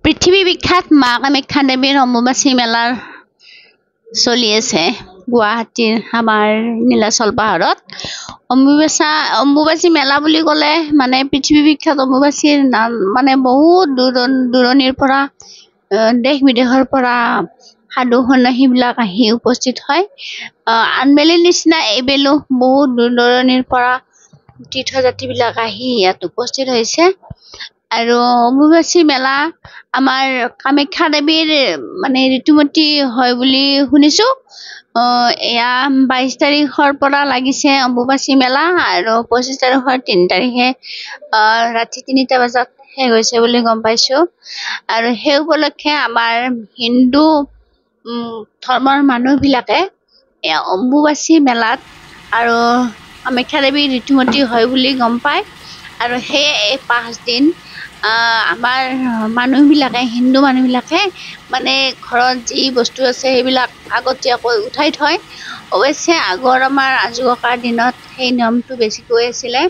পৃথিৱী বিখ্যাত মা কামাখ্যা দেৱীৰ অম্বুবাচী মেলাৰ চলি আছে গুৱাহাটীৰ আমাৰ নীলাচল পাহাৰত। অম্বুবাচী মেলা বুলি ক'লে মানে পৃথিৱী বিখ্যাত অম্বুবাচীৰ নাম মানে বহুত দূৰণিৰ পৰা দেশ বিদেশৰ পৰা সাধু সন্যাসীবিলাক আহি উপস্থিত হয়। আনবেলিৰ নিচিনা এইবেলো বহুত দূৰণিৰ পৰা তীৰ্থযাত্ৰীবিলাক আহি ইয়াত উপস্থিত হৈছে। আৰু অম্বুবাচী মেলা আমাৰ কামাখ্যা দেৱীৰ মানে ঋতুমতী হয় বুলি শুনিছো। এয়া 22 তাৰিখৰ পৰা লাগিছে অম্বুবাচী মেলা আৰু 25 তাৰিখৰ 3 তাৰিখে ৰাতি 3টা বজাত শেষ হৈছে বুলি গম পাইছো। আৰু সেই উপলক্ষে আমাৰ হিন্দু ধৰ্মৰ মানুহবিলাকে অম্বুবাচী মেলাত আৰু কামাখ্যা দেৱীৰ ঋতুমতী হয় বুলি গম পায়। আৰু সেয়ে এই 5 দিন আমাৰ মানুহবিলাকে হিন্দু মানুহবিলাকে মানে ঘৰত যি বস্তু আছে সেইবিলাক আগতীয়াকৈ উঠাই থয়। অৱশ্যে আগৰ আমাৰ আজোককাৰ দিনত সেই নিয়মটো বেছিকৈ আছিলে।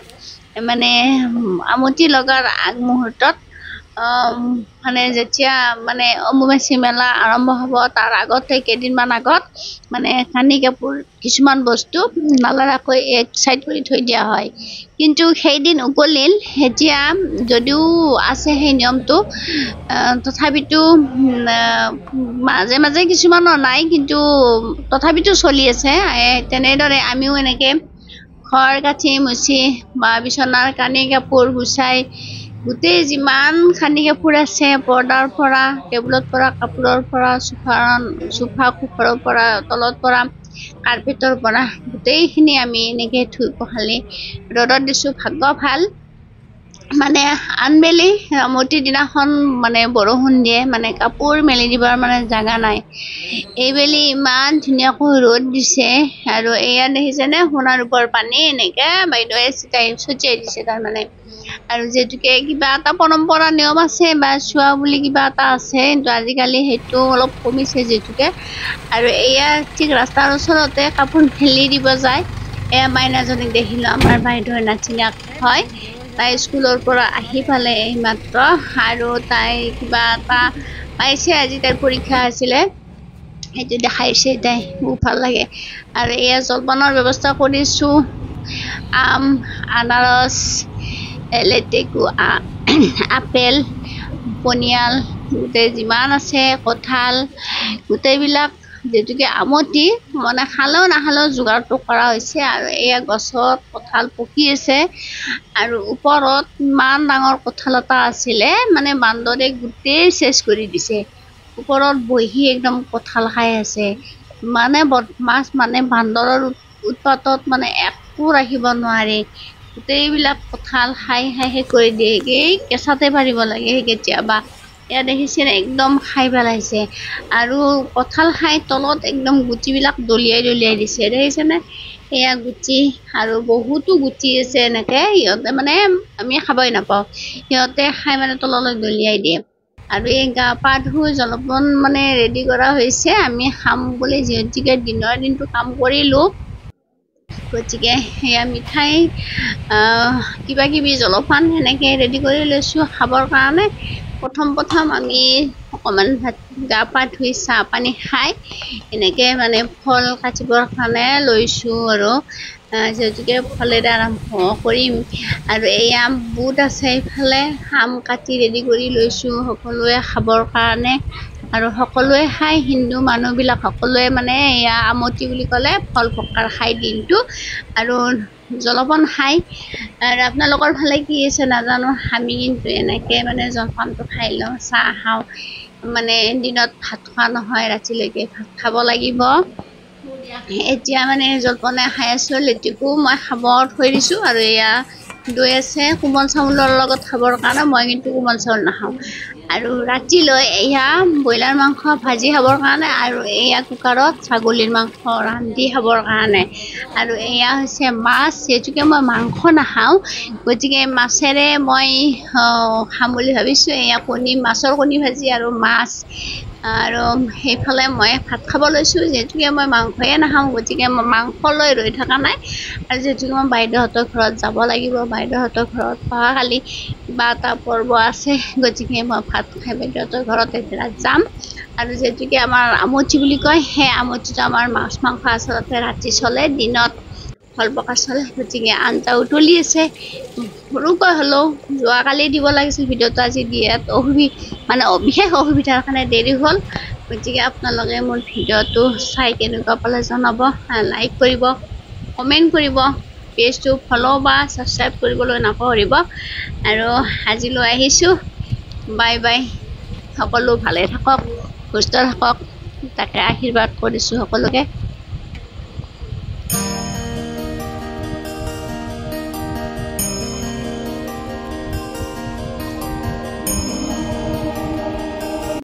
মানে আমতি লগাৰ আগমুহূৰ্তত মানে যেতিয়া মানে অম্বুবাচী মেলা আৰম্ভ হ'ব তাৰ আগতে কেইদিনমান আগত মানে কানি কাপোৰ কিছুমান বস্তু নালাৰাকৈ এক সাইড কৰি থৈ দিয়া হয়। কিন্তু সেইদিন উকলিল। এতিয়া যদিও আছে সেই নিয়মটো তথাপিতো মাজে মাজে কিছুমানৰ নাই, কিন্তু তথাপিতো চলি আছে। তেনেদৰে আমিও এনেকে ঘৰ কাঠি মুচি বা বিচনাৰ কানি কাপোৰ গুচাই গোটেই যিমান কানি কাপোৰ আছে পৰ্দাৰ পৰা টেবুলৰ পৰা কাপোৰৰ পৰা চোফা কুফৰৰ পৰা তলত পৰা কাৰ্পেটৰ পৰা গোটেইখিনি আমি এনেকে ধুই পখালি ৰ'দত দিছো। ভাগ্য ভাল মানে আনবেলি ৰামতিৰ দিনাখন মানে বৰষুণ দিয়ে, মানে কাপোৰ মেলি দিবৰ মানে জাগা নাই। এইবেলি ইমান ধুনীয়াকৈ ৰ'দ দিছে। আৰু এয়া দেখিছেনে সোণাৰ ওপৰ পানী এনেকে বাইদেৱে ছটিয়াই দিছে তাৰমানে। আৰু যিহেতুকে কিবা এটা পৰম্পৰা নিয়ম আছে বা চোৱা বুলি কিবা এটা আছে, কিন্তু আজিকালি সেইটো অলপ কমিছে যিহেতুকে। আৰু এয়া ঠিক ৰাস্তাৰ ওচৰতে কাপোৰ মেলি দিব যায়। এয়া মাইনাজনীক দেখিলো, আমাৰ বাইদেউৰ নাতিনীয়েক হয়। তাই স্কুলৰ পৰা আহি পালে এইমাত্ৰ আৰু তাই কিবা এটা পাইছে। আজি তাইৰ পৰীক্ষা আছিলে, সেইটো দেখাইছে তাই, বহুত ভাল লাগে। আৰু এয়া জলপানৰ ব্যৱস্থা কৰিছো। আম, আনাৰস, লেটেকু, আপেল, পনিয়াল গোটেই যিমান আছে, কঁঠাল গোটেইবিলাক যিহেতুকে আমতি মানে খালেও নাখালেও যোগাৰটো কৰা হৈছে। আৰু এয়া গছত কঁঠাল পকি আছে। আৰু ওপৰত ইমান ডাঙৰ কঁঠাল এটা আছিলে, মানে বান্দৰে গোটেই চেচ কৰি দিছে। ওপৰত বহি একদম কঁঠাল খাই আছে। মানে বদমাছ, মানে বান্দৰৰ উৎপাতত মানে একো ৰাখিব নোৱাৰি। গোটেইবিলাক কঁঠাল খাই শেষ কৰি দিয়ে। এই কেঁচাতে পাৰিব লাগে কেতিয়াবা। এয়া দেখিছে একদম খাই পেলাইছে। আৰু কঁঠাল খাই তলত একদম গুটিবিলাক দলিয়াই দিছে, দেখিছেনে? এয়া গুটি আৰু বহুতো গুটি আছে এনেকে, সিহঁতে মানে আমি খাবই নাপাওঁ, সিহঁতে খাই মানে তললৈ দলিয়াই দিয়ে। আৰু এই গা পা ধুই জলপান মানে ৰেডি কৰা হৈছে, আমি খাম বুলি। যিহেতুকে দিনৰ দিনটো কাম কৰিলো, গতিকে সেয়া মিঠাই কিবা কিবি জলপান সেনেকে ৰেডি কৰি লৈছো খাবৰ কাৰণে। প্ৰথম আমি অকণমান গা পা ধুই চাহ পানী খাই এনেকে মানে ফল কাটিবৰ কাৰণে লৈছো। আৰু যিহেতুকে ফলেৰে আৰম্ভ কৰিম। আৰু এয়া বুট আছে ইফালে, আম কাটি ৰেডি কৰি লৈছো সকলোৱে খাবৰ কাৰণে। আৰু সকলোৱে খাই, হিন্দু মানুহবিলাক সকলোৱে মানে এয়া আমতি বুলি ক'লে ফল প্ৰকাৰ খাই দিনটো আৰু জলপান খাই। আৰু আপোনালোকৰ ফালে কি আছে নাজানো, আমি কিন্তু এনেকে মানে জলপানটো খাই লওঁ, চাহ খাওঁ। মানে দিনত ভাত খোৱা নহয়, ৰাতিলৈকে ভাত খাব লাগিব। এতিয়া মানে জলপানে খাই আছো। লেটেকু মই খাব থৈ দিছো। আৰু এয়া দৈ আছে কোমল চাউলৰ লগত খাবৰ কাৰণে, মই কিন্তু কোমল চাউল নাখাওঁ। আৰু ৰাতিলৈ এয়া ব্ৰইলাৰ মাংস ভাজি খাবৰ কাৰণে, আৰু এয়া কুকাৰত ছাগলীৰ মাংস ৰান্ধি খাবৰ কাৰণে। আৰু এয়া হৈছে মাছ, যিহেতুকে মই মাংস নাখাওঁ, গতিকে মাছেৰে মই খাম বুলি ভাবিছো। এয়া মাছৰ কণী ভাজি আৰু মাছ আৰু সেইফালে মই ভাত খাব লৈছোঁ যিহেতুকে মই মাংসয়ে নাখাওঁ গতিকে মই মাংসলৈ ৰৈ থকা নাই আৰু যিহেতুকে মই বাইদেউহঁতৰ ঘৰত যাব লাগিব বাইদেউহঁতৰ ঘৰত অহাকালি কিবা এটা পৰ্ব আছে গতিকে মই ভাত খাই বাইদেউহঁতৰ ঘৰত এতিয়া যাম আৰু যিহেতুকে আমাৰ আমঠি বুলি কয় সেই আমঠিটো আমাৰ মাছ মাংস আচলতে ৰাতি চলে দিনত ফল প্ৰকাশ চলে গতিকে আঞ্জা উতলি আছে সৰুকৈ হ'লেও যোৱাকালি দিব লাগিছিল ভিডিঅ'টো আজি দিয়াত মানে বিশেষ অসুবিধাৰ কাৰণে দেৰি হ'ল গতিকে আপোনালোকে মোৰ ভিডিঅ'টো চাই কেনেকুৱা পালে জনাব লাইক কৰিব কমেণ্ট কৰিব পেজটো ফ'ল' বা ছাবস্ক্ৰাইব কৰিবলৈ নাপাহৰিব আৰু আজিলৈ আহিছোঁ বাই বাই সকলো ভালে থাকক সুস্থ থাকক তাকে আশীৰ্বাদ কৰিছোঁ সকলোকে